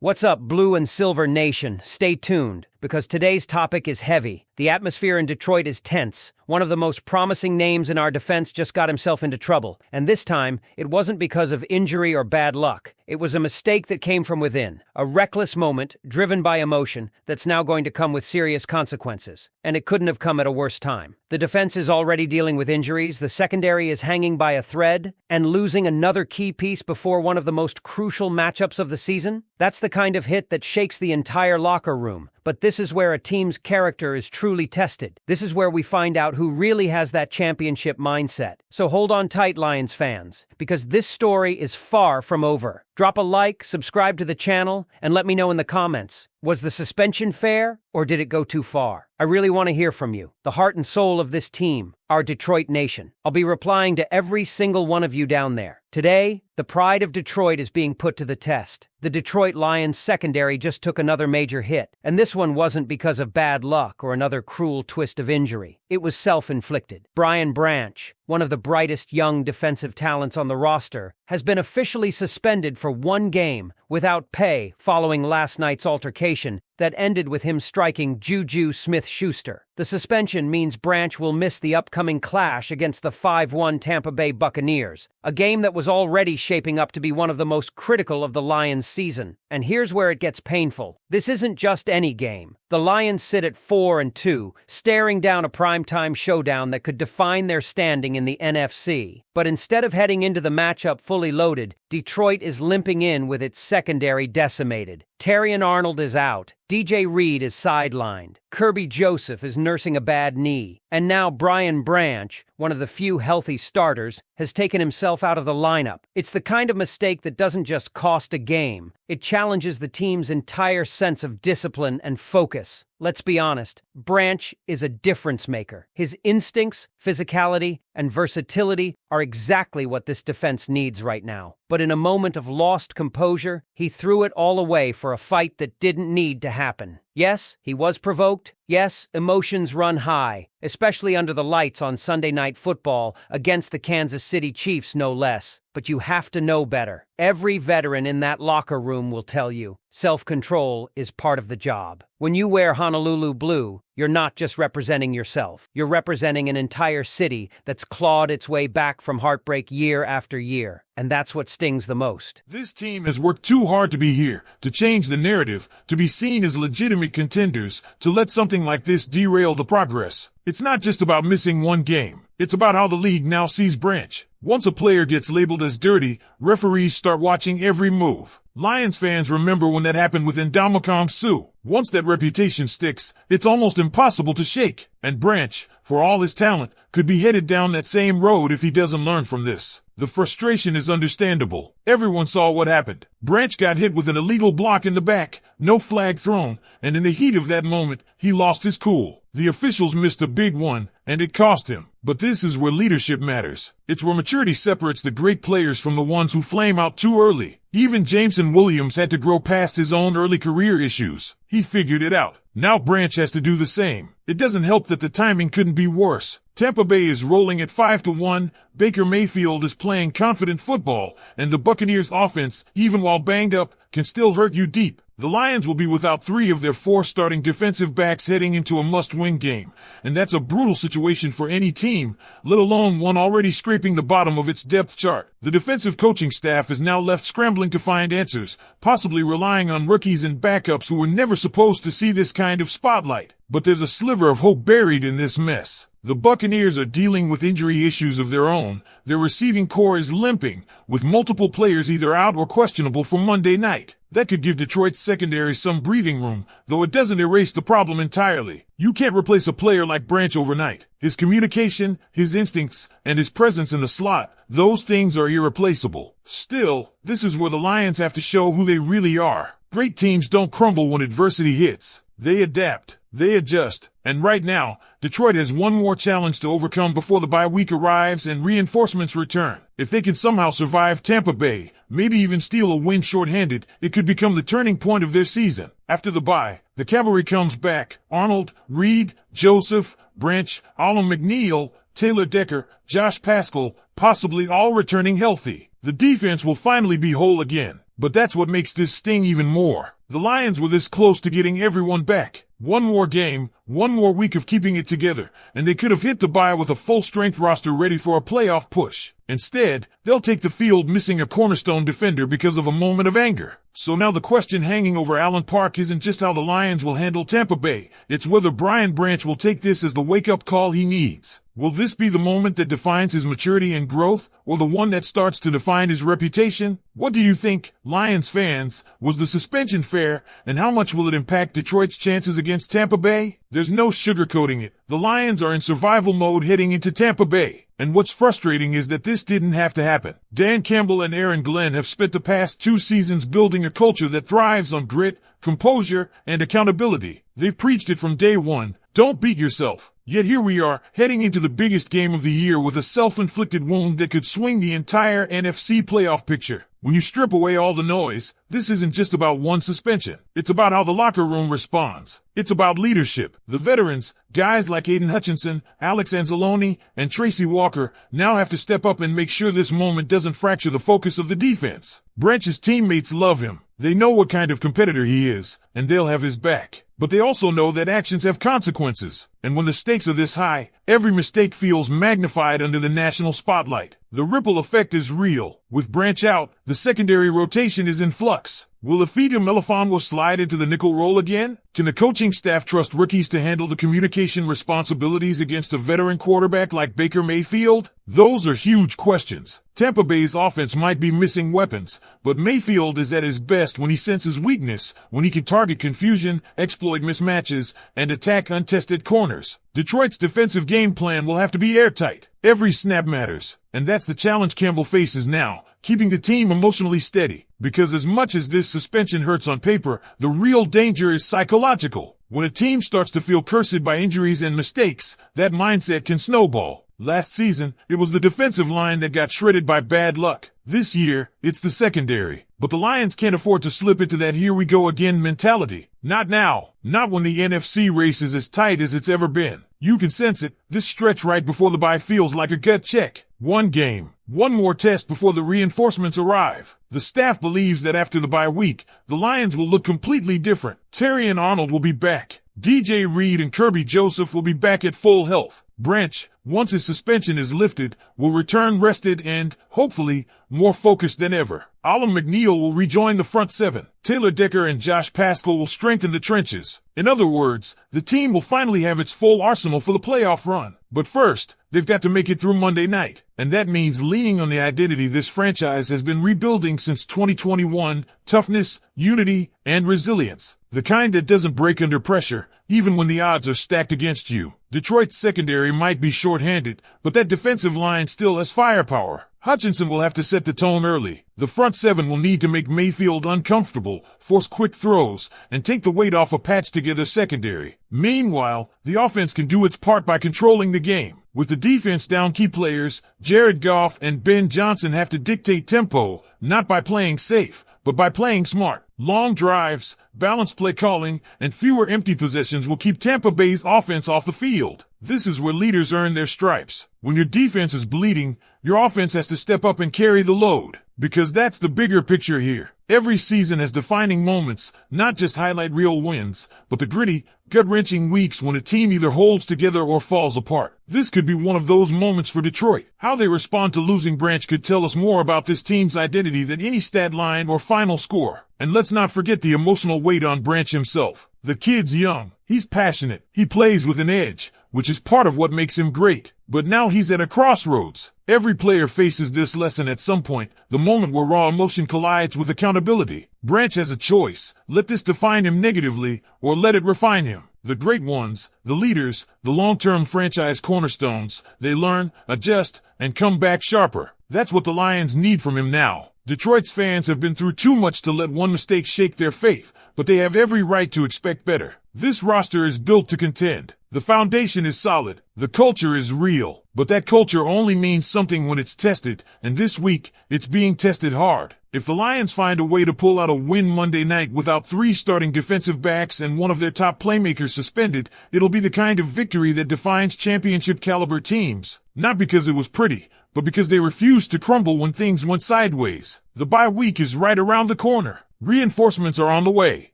What's up, Blue and Silver Nation? Stay tuned, because today's topic is heavy. The atmosphere in Detroit is tense. One of the most promising names in our defense just got himself into trouble, and this time, it wasn't because of injury or bad luck. It was a mistake that came from within, a reckless moment driven by emotion that's now going to come with serious consequences, and it couldn't have come at a worse time. The defense is already dealing with injuries, the secondary is hanging by a thread, and losing another key piece before one of the most crucial matchups of the season? That's the kind of hit that shakes the entire locker room. But this is where a team's character is truly tested. This is where we find out who really has that championship mindset. So hold on tight, Lions fans, because this story is far from over. Drop a like, subscribe to the channel, and let me know in the comments. Was the suspension fair, or did it go too far? I really want to hear from you, the heart and soul of this team, our Detroit Nation. I'll be replying to every single one of you down there. Today, the pride of Detroit is being put to the test. The Detroit Lions secondary just took another major hit, and this one wasn't because of bad luck or another cruel twist of injury. It was self-inflicted. Brian Branch, one of the brightest young defensive talents on the roster, has been officially suspended for 1 game without pay following last night's altercation that ended with him striking Juju Smith-Schuster. The suspension means Branch will miss the upcoming clash against the 5-1 Tampa Bay Buccaneers, a game that was already shaping up to be one of the most critical of the Lions' season. And here's where it gets painful. This isn't just any game. The Lions sit at 4-2, staring down a primetime showdown that could define their standing in the NFC. But instead of heading into the matchup fully loaded, Detroit is limping in with its secondary decimated. Terrion Arnold is out. DJ Reed is sidelined. Kirby Joseph is nursing a bad knee. And now Brian Branch, one of the few healthy starters, has taken himself out of the lineup. It's the kind of mistake that doesn't just cost a game. It challenges the team's entire sense of discipline and focus. Let's be honest, Branch is a difference maker. His instincts, physicality, and versatility are exactly what this defense needs right now. But in a moment of lost composure, he threw it all away for a fight that didn't need to happen. Yes, he was provoked. Yes, emotions run high, especially under the lights on Sunday Night Football against the Kansas City Chiefs, no less. But you have to know better. Every veteran in that locker room will tell you, self-control is part of the job. When you wear Honolulu blue, you're not just representing yourself. You're representing an entire city that's clawed its way back from heartbreak year after year. And that's what stings the most. This team has worked too hard to be here, to change the narrative, to be seen as legitimate contenders, to let something like this derail the progress. It's not just about missing 1 game. It's about how the league now sees Branch. Once a player gets labeled as dirty, referees start watching every move. Lions fans remember when that happened with Ndamukong Suh. Once that reputation sticks, it's almost impossible to shake. And Branch, for all his talent, could be headed down that same road if he doesn't learn from this. The frustration is understandable. Everyone saw what happened. Branch got hit with an illegal block in the back, no flag thrown, and in the heat of that moment, he lost his cool. The officials missed a big one, and it cost him. But this is where leadership matters. It's where maturity separates the great players from the ones who flame out too early. Even Jameson Williams had to grow past his own early career issues. He figured it out. Now Branch has to do the same. It doesn't help that the timing couldn't be worse. Tampa Bay is rolling at 5-1, Baker Mayfield is playing confident football, and the Buccaneers' offense, even while banged up, can still hurt you deep. The Lions will be without 3 of their 4 starting defensive backs heading into a must-win game, and that's a brutal situation for any team, let alone one already scraping the bottom of its depth chart. The defensive coaching staff is now left scrambling to find answers, possibly relying on rookies and backups who were never supposed to see this kind of spotlight. But there's a sliver of hope buried in this mess. The Buccaneers are dealing with injury issues of their own. Their receiving core is limping, with multiple players either out or questionable for Monday night. That could give Detroit's secondary some breathing room, though it doesn't erase the problem entirely. You can't replace a player like Branch overnight. His communication, his instincts, and his presence in the slot, those things are irreplaceable. Still, this is where the Lions have to show who they really are. Great teams don't crumble when adversity hits. They adapt. They adjust. And right now, Detroit has one more challenge to overcome before the bye week arrives and reinforcements return. If they can somehow survive Tampa Bay, maybe even steal a win shorthanded, it could become the turning point of their season. After the bye, the cavalry comes back. Arnold, Reed, Joseph, Branch, Alan McNeil, Taylor Decker, Josh Pascal, possibly all returning healthy. The defense will finally be whole again. But that's what makes this sting even more. The Lions were this close to getting everyone back. One more game, one more week of keeping it together, and they could have hit the bye with a full-strength roster ready for a playoff push. Instead, they'll take the field missing a cornerstone defender because of a moment of anger. So now the question hanging over Allen Park isn't just how the Lions will handle Tampa Bay, it's whether Brian Branch will take this as the wake-up call he needs. Will this be the moment that defines his maturity and growth, or the one that starts to define his reputation? What do you think, Lions fans? Was the suspension fair, and how much will it impact Detroit's chances against Tampa Bay? There's no sugarcoating it. The Lions are in survival mode heading into Tampa Bay. And what's frustrating is that this didn't have to happen. Dan Campbell and Aaron Glenn have spent the past 2 seasons building a culture that thrives on grit, composure, and accountability. They've preached it from day one. Don't beat yourself. Yet here we are, heading into the biggest game of the year with a self-inflicted wound that could swing the entire NFC playoff picture. When you strip away all the noise, this isn't just about one suspension. It's about how the locker room responds. It's about leadership. The veterans, guys like Aiden Hutchinson, Alex Anzalone, and Tracy Walker, now have to step up and make sure this moment doesn't fracture the focus of the defense. Branch's teammates love him. They know what kind of competitor he is, and they'll have his back. But they also know that actions have consequences. And when the stakes are this high, every mistake feels magnified under the national spotlight. The ripple effect is real. With Branch out, the secondary rotation is in flux. Will Ifeatu Melifonwo slide into the nickel role again? Can the coaching staff trust rookies to handle the communication responsibilities against a veteran quarterback like Baker Mayfield? Those are huge questions. Tampa Bay's offense might be missing weapons, but Mayfield is at his best when he senses weakness, when he can target confusion, exploit mismatches, and attack untested corners. Detroit's defensive game plan will have to be airtight. Every snap matters, and that's the challenge Campbell faces now, keeping the team emotionally steady. Because as much as this suspension hurts on paper, the real danger is psychological. When a team starts to feel cursed by injuries and mistakes, that mindset can snowball. Last season, it was the defensive line that got shredded by bad luck. This year, it's the secondary. But the Lions can't afford to slip into that here we go again mentality. Not now. Not when the NFC race is as tight as it's ever been. You can sense it. This stretch right before the bye feels like a gut check. One game. One more test before the reinforcements arrive. The staff believes that after the bye week, the Lions will look completely different. Terry and Arnold will be back. DJ Reed and Kirby Joseph will be back at full health. Branch, once his suspension is lifted, will return rested and, hopefully, more focused than ever. Alan McNeil will rejoin the front seven. Taylor Decker and Josh Paschal will strengthen the trenches. In other words, the team will finally have its full arsenal for the playoff run. But first, they've got to make it through Monday night. And that means leaning on the identity this franchise has been rebuilding since 2021, toughness, unity, and resilience. The kind that doesn't break under pressure, even when the odds are stacked against you. Detroit's secondary might be short-handed, but that defensive line still has firepower. Hutchinson will have to set the tone early. The front seven will need to make Mayfield uncomfortable, force quick throws, and take the weight off a patched-together secondary. Meanwhile, the offense can do its part by controlling the game. With the defense down key players, Jared Goff and Ben Johnson have to dictate tempo, not by playing safe, but by playing smart. Long drives, balanced play calling, and fewer empty possessions will keep Tampa Bay's offense off the field. This is where leaders earn their stripes. When your defense is bleeding, your offense has to step up and carry the load. Because that's the bigger picture here. Every season has defining moments, not just highlight reel wins, but the gritty, gut-wrenching weeks when a team either holds together or falls apart. This could be one of those moments for Detroit. How they respond to losing Branch could tell us more about this team's identity than any stat line or final score. And let's not forget the emotional weight on Branch himself. The kid's young. He's passionate. He plays with an edge, which is part of what makes him great. But now he's at a crossroads. Every player faces this lesson at some point, the moment where raw emotion collides with accountability. Branch has a choice. Let this define him negatively, or let it refine him. The great ones, the leaders, the long-term franchise cornerstones, they learn, adjust, and come back sharper. That's what the Lions need from him now. Detroit's fans have been through too much to let one mistake shake their faith, but they have every right to expect better. This roster is built to contend. The foundation is solid. The culture is real. But that culture only means something when it's tested, and this week, it's being tested hard. If the Lions find a way to pull out a win Monday night without 3 starting defensive backs and one of their top playmakers suspended, it'll be the kind of victory that defines championship-caliber teams. Not because it was pretty, but because they refused to crumble when things went sideways. The bye week is right around the corner. Reinforcements are on the way,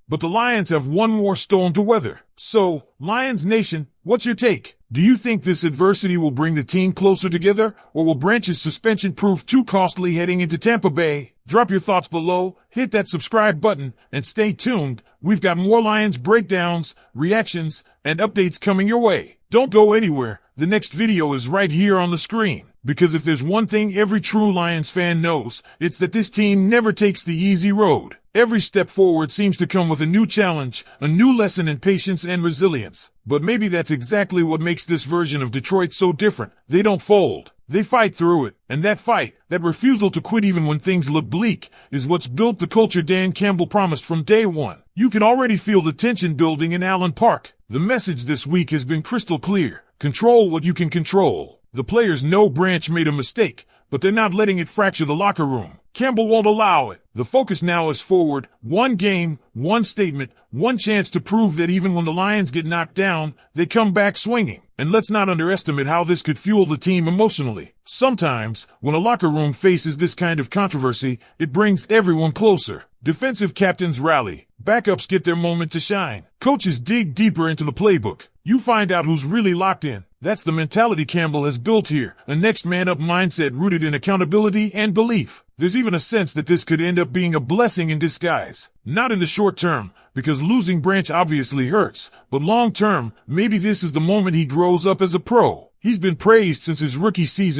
but the Lions have one more storm to weather. So, Lions Nation, what's your take? Do you think this adversity will bring the team closer together, or will Branch's suspension prove too costly heading into Tampa Bay? Drop your thoughts below, hit that subscribe button, and stay tuned. We've got more Lions breakdowns, reactions, and updates coming your way. Don't go anywhere. The next video is right here on the screen. Because if there's one thing every true Lions fan knows, it's that this team never takes the easy road. Every step forward seems to come with a new challenge, a new lesson in patience and resilience. But maybe that's exactly what makes this version of Detroit so different. They don't fold. They fight through it. And that fight, that refusal to quit even when things look bleak, is what's built the culture Dan Campbell promised from day one. You can already feel the tension building in Allen Park. The message this week has been crystal clear. Control what you can control. The players know Branch made a mistake, but they're not letting it fracture the locker room. Campbell won't allow it. The focus now is forward. One game, one statement, one chance to prove that even when the Lions get knocked down, they come back swinging. And let's not underestimate how this could fuel the team emotionally. Sometimes, when a locker room faces this kind of controversy, it brings everyone closer. Defensive captains rally. Backups get their moment to shine. Coaches dig deeper into the playbook. You find out who's really locked in. That's the mentality Campbell has built here, a next-man-up mindset rooted in accountability and belief. There's even a sense that this could end up being a blessing in disguise. Not in the short term, because losing Branch obviously hurts, but long term, maybe this is the moment he grows up as a pro. He's been praised since his rookie season.